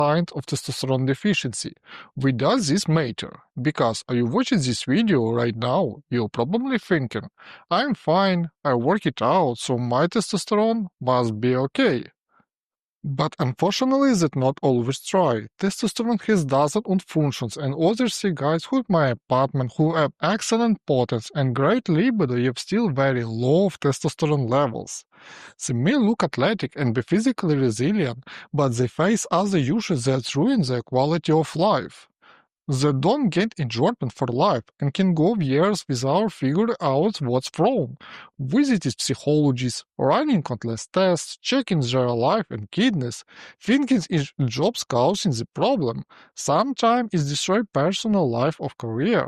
signs of testosterone deficiency. Why does this matter? Because are you watching this video right now? You're probably thinking, I'm fine, I work it out, so my testosterone must be okay. But unfortunately, that's not always true. Testosterone has dozens of functions, and others see guys who in my apartment who have excellent potence and great libido yet still very low testosterone levels. They may look athletic and be physically resilient, but they face other issues that ruin their quality of life. They don't get enjoyment for life and can go years without figuring out what's wrong. Visiting psychologists, running countless tests, checking their life and kidneys, thinking it's jobs causing the problem. Sometimes it's destroy personal life or career.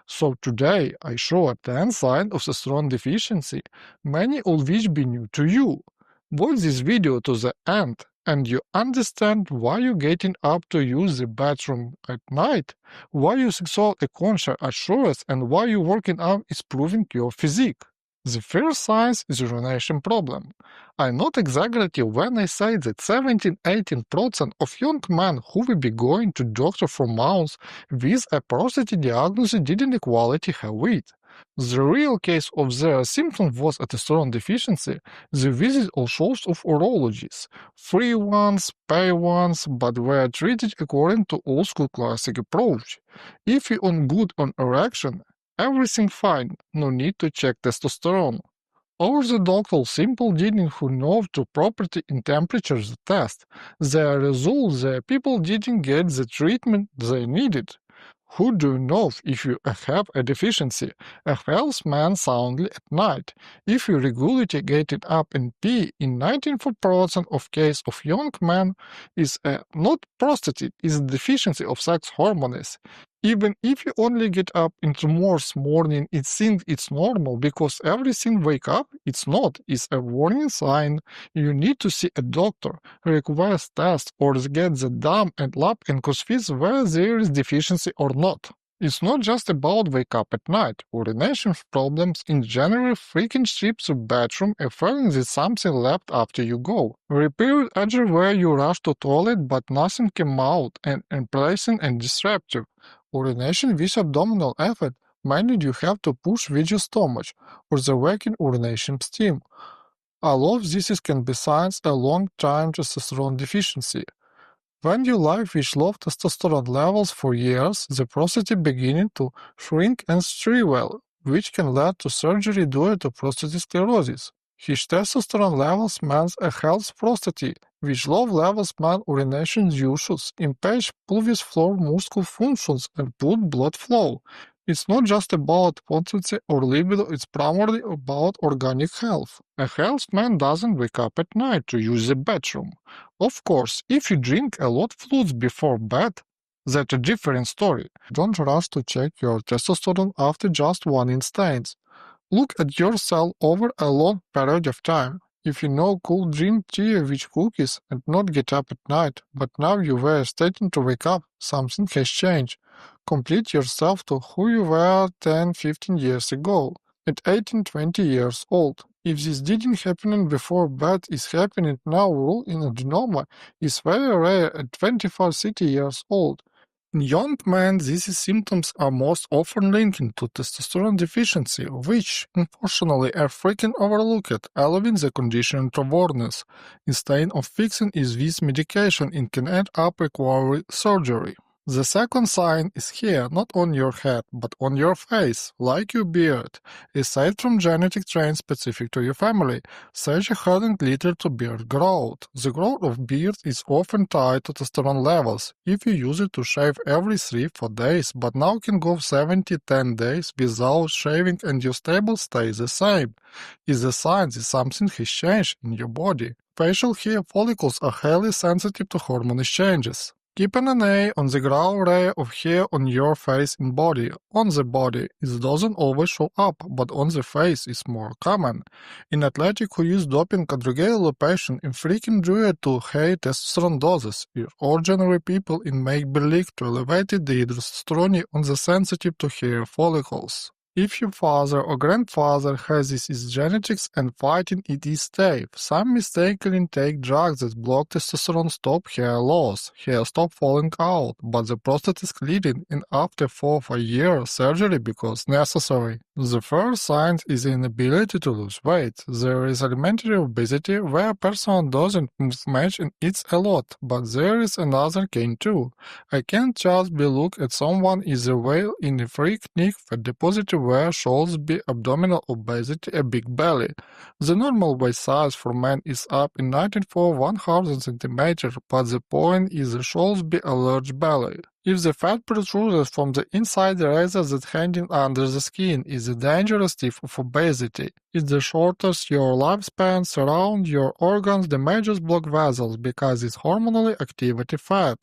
So today I show a 10 signs of testosterone deficiency, many of which be new to you. Watch this video to the end and you understand why you're getting up to use the bathroom at night, why your sexual conscious assurance, and why your working out is improving your physique. The first sign is urination problem. I'm not exaggerating when I say that 17–18% of young men who will be going to doctor for months with a prostate diagnosis didn't equality have it. The real case of their symptom was a testosterone deficiency. They visit all sorts of urologists, free ones, pay ones, but were treated according to old school classic approach. If you're on good on erection, everything fine, no need to check testosterone. Or the doctor simple didn't who know to property in temperatures test. The result, the people didn't get the treatment they needed. Who do you know if you have a deficiency? A healthy man soundly at night. If you regularly get it up and pee, in 94% of cases of young men is not prostate, is deficiency of sex hormones. Even if you only get up in tomorrow's morning, it seems it's normal because everything wake up, it's not. It's a warning sign. You need to see a doctor, request test, or get the dam and lab and confess whether there is deficiency or not. It's not just about wake up at night. Urination problems in general, frequent trips to bathroom, a feeling that something left after you go. Repeated urge where you rush to toilet but nothing came out and unpleasant and disruptive. Urination with abdominal effort, mainly you have to push with your stomach, or the working urination steam. All of this can be signs a long-time testosterone deficiency. When you live with low testosterone levels for years, the prostate beginning to shrink and shrivel, which can lead to surgery due to prostate sclerosis. His testosterone levels means a healthy prostate, which low levels mean urination issues, impede pelvis floor muscle functions, and poor blood flow. It's not just about potency or libido, it's primarily about organic health. A healthy man doesn't wake up at night to use the bathroom. Of course, if you drink a lot of fluids before bed, that's a different story. Don't rush to check your testosterone after just one instance. Look at yourself over a long period of time. If you know cool drink tea with cookies and not get up at night, but now you were starting to wake up, something has changed. Complete yourself to who you were 10–15 years ago, at 18–20 years old. If this didn't happen before but is happening now, rule in adenoma is very rare at 25–30 years old. In young men, these symptoms are most often linked to testosterone deficiency, which, unfortunately, are frequently overlooked, allowing the condition to worsen. Instead of fixing it with medication, it can end up requiring surgery. The second sign is here, not on your head, but on your face, like your beard. Aside from genetic traits specific to your family, such as having little to beard growth. The growth of beard is often tied to testosterone levels. If you use it to shave every 3–4 days, but now can go 7–10 days without shaving and your stable stays the same, is a sign that something has changed in your body. Facial hair follicles are highly sensitive to hormone changes. Keeping an eye on the growth rate of hair on your face and body. On the body, it doesn't always show up, but on the face is more common. In athletes who use doping and regular lipation infrequent due to high testosterone doses, ordinary people in make believe to elevated the testosterone on the sensitive to hair follicles. If your father or grandfather has this is genetics and fighting it is safe. Some mistakenly take drugs that block testosterone stop hair loss, hair stop falling out, but the prostate is clearing and after 4 years surgery becomes necessary. The first sign is inability to lose weight. There is elementary obesity where a person doesn't move much and eats a lot, but there is another kind too. I can't just be look at someone is a whale in a freak nick fat deposit where shows be abdominal obesity a big belly. The normal waist size for men is up in 94 100 cm, but the point is the shows be a large belly. If the fat protrudes from the inside rather than hanging under the skin, is a dangerous type of obesity. It shortens your lifespan, surround your organs, damages blood vessels because it's hormonally activity fat.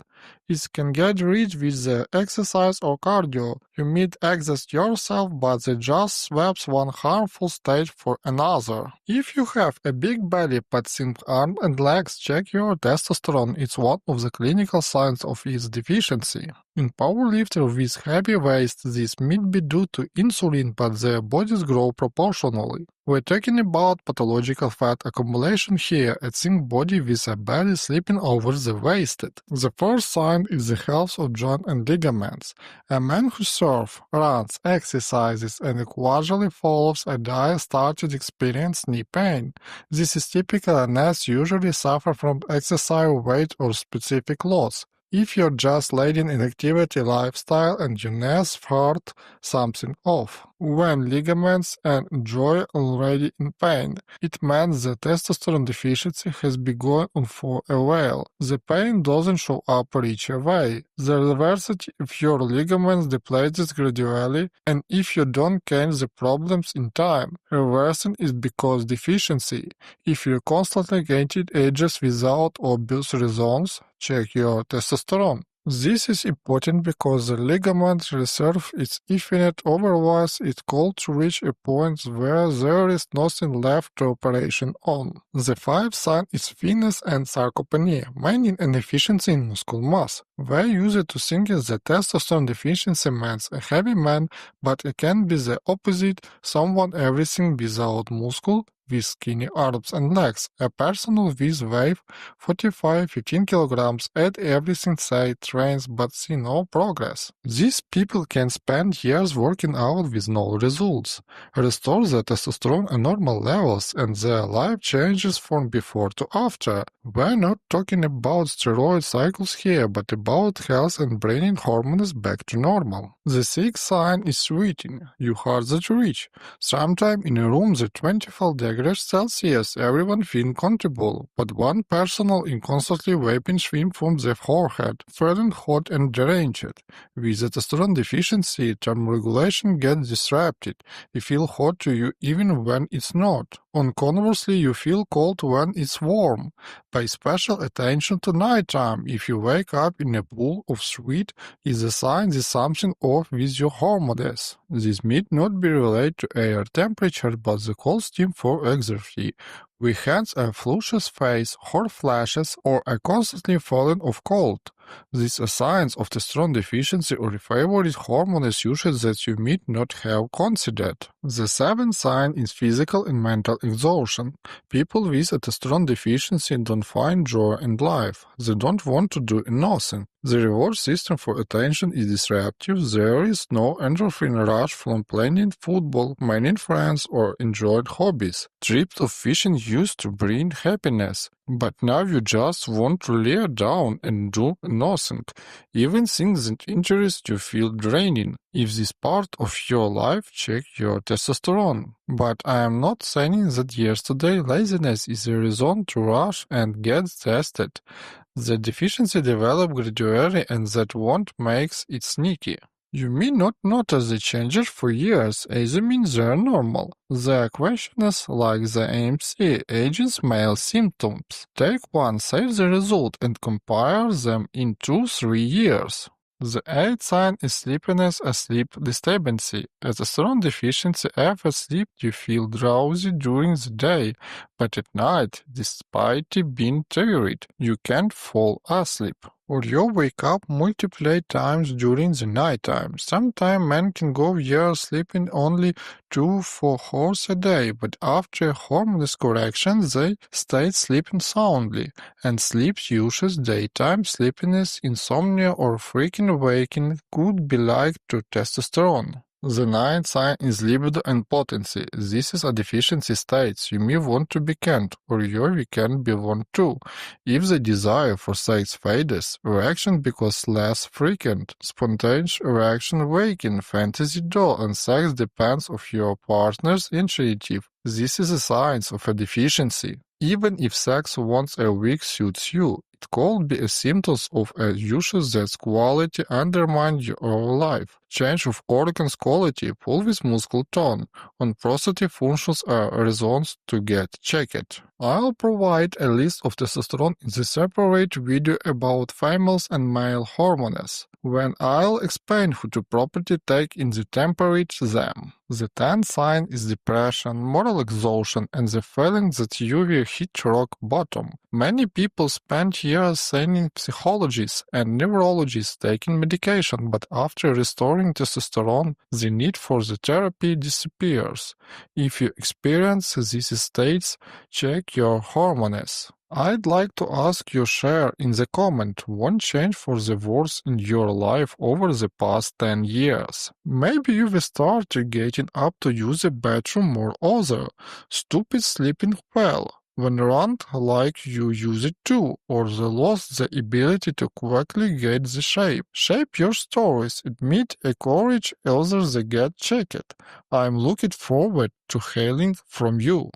It can get rid with the exercise or cardio. You might exhaust yourself, but it just swaps one harmful state for another. If you have a big belly but thin arms and legs, check your testosterone. It's one of the clinical signs of its deficiency. In powerlifters with heavy weights, this might be due to insulin, but their bodies grow proportionally. We're talking about pathological fat accumulation here, a thin body with a belly slipping over the waist. The first sign is the health of joints and ligaments. A man who surfs, runs, exercises, and casually follows a diet starts to experience knee pain. This is typical and as usually suffer from exercise, weight, or specific loss. If you're just leading an activity lifestyle and your knees hurt, something off. When ligaments and joint already in pain, it means the testosterone deficiency has been going on for a while. The pain doesn't show up right away. The diversity of your ligaments depletes gradually, and if you don't catch the problems in time, reversing is because deficiency. If you constantly gaining ages without obvious reasons, check your testosterone. This is important because the ligament reserve is infinite, otherwise it's called to reach a point where there is nothing left to operation on. The fifth sign is thinness and sarcopenia, meaning an deficiency in muscle mass. We use it to think that testosterone deficiency means a heavy man, but it can be the opposite, someone everything without muscle, with skinny arms and legs. A person with weight 45-15 kilograms at everything say trains but see no progress. These people can spend years working out with no results, restore their testosterone at normal levels, and their life changes from before to after. We're not talking about steroid cycles here, but about health and bringing hormones back to normal. The sixth sign is sweating. You hard to reach. Sometime in a room at 24 degrees Celsius, everyone feels comfortable, but one person in constantly wiping swim from the forehead, feeling hot and deranged. With the testosterone deficiency, thermoregulation gets disrupted. You feel hot to you even when it's not. Conversely, you feel cold when it's warm. Pay special attention to nighttime. If you wake up in a pool of sweat, it's a sign that something off with your hormones. This may not be related to air temperature, but the cold steam for exercise. With hands a flushed face, hot flashes, or a constantly feeling of cold. These are signs of testosterone deficiency or favorite hormone usage that you may not have considered. The seventh sign is physical and mental exhaustion. People with a testosterone deficiency don't find joy in life. They don't want to do nothing. The reward system for attention is disruptive. There is no endorphin rush from playing football, meeting friends, or enjoying hobbies. Trips of fishing used to bring happiness, but now you just want to lay down and do nothing. Even things that interest you feel draining. If this part of your life, check your testosterone. But I am not saying that yesterday laziness is a reason to rush and get tested. The deficiency develops gradually and that won't makes it sneaky. You may not notice the changes for years, assuming they're normal. The questions like the AMC, aging male symptoms. Take one, save the result, and compare them in 2-3 years. The eighth sign is sleepiness or sleep disturbance. As a testosterone deficiency affects sleep, you feel drowsy during the day, but at night, despite being tired, you can't fall asleep. Or you wake up multiple times during the nighttime. Sometimes men can go years sleeping only 2 4 hours a day, but after hormones correction, they stay sleeping soundly. And sleep issues, daytime sleepiness, insomnia, or freaking waking could be linked to testosterone. The ninth sign is libido and potency. This is a deficiency state. You may want to be can't, or you can be want to. If the desire for sex fades, erection becomes less frequent. Spontaneous erection waking, fantasy dull, and sex depends on your partner's initiative. This is a sign of a deficiency. Even if sex once a week suits you, it could be a symptom of a issue that's quality undermines your life. Change of organs quality, pelvis muscle tone, and prostate functions are reasons to get checked. I'll provide a list of testosterone in the separate video about females and male hormones, when I'll explain how to properly take in the temperature them. The 10th sign is depression, moral exhaustion, and the feeling that you will hit rock bottom. Many people spend years seeing psychologists and neurologists taking medication, but after restoring testosterone, the need for the therapy disappears. If you experience these states, check your hormones. I'd like to ask you share in the comment one change for the worse in your life over the past 10 years. Maybe you will start getting up to use the bathroom more other, stupid sleeping well, when run like you use it too, or the lost the ability to quickly get the shape. Shape your stories, admit encourage others that get checked. I'm looking forward to hearing from you.